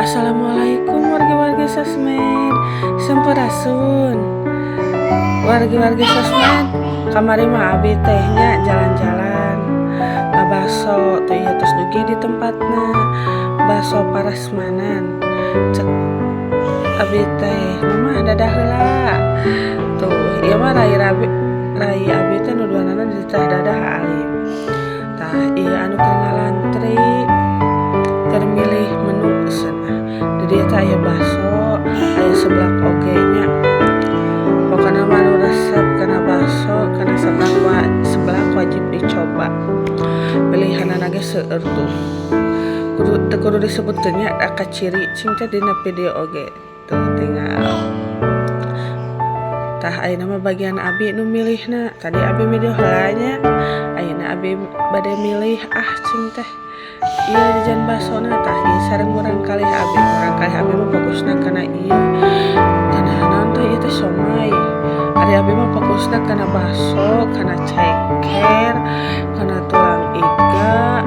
Assalamualaikum warga-warga sosmed Sampurasun. Warga-warga sosmed kamari mah abi tehnya jalan-jalan baso tuh ya terus dugi di tempatnya baso parasmanan cek abi teh mama dadah heula tuh ieu mah rai abi teh nu duanana di teh dadah alim tah ieu anu keur ngalantri keur milih menu cenah di dieu teh aya baso aya seblak oge nya pokona mah anu resep kana baso kana seblak wajib dicoba pilihanana ge seueur tuh kudu disebutkeun nya aka ciri cing teh dina video oge tuh tinggal tah ayeuna mah bagian abi nu milihna tadi abi milih heula nya ayeuna abi bade milih cing teh ieu jajan basona tah ieu sareng urang kalih abi mah fokusna kana ieu kana naon teh ieu teh somai ari abi mah fokusna kana baso kana ceker kana tulang iga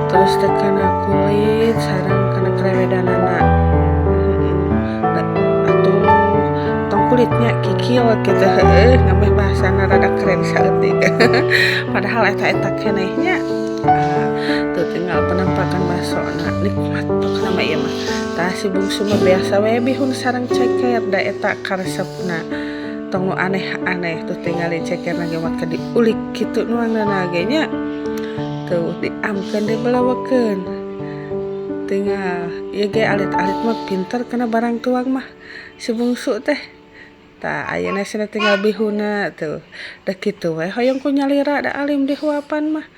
terus teh kana kulit sareng kana krewedanana tong kulitnya kikil gitu ngameh bahasana rada keren saeutik padahal eta kenehnya tuh tinggal penampakan basona nikmat pokona mah ieu mah tah si bungsu mah biasa we bihun sareng ceker da eta karesepna tong nu aneh-aneh tuh tinggal cekerna ge mah diulik kitu nuanganna ge nya tuh diamkeun dibelawekeun tinggal ieu ge alit-alit mah pinter kana barang tuang mah si bungsu teh tah ayeuna cenah tinggal bihunna tuh da kitu we hoyong ku nyalira da alim di huapan mah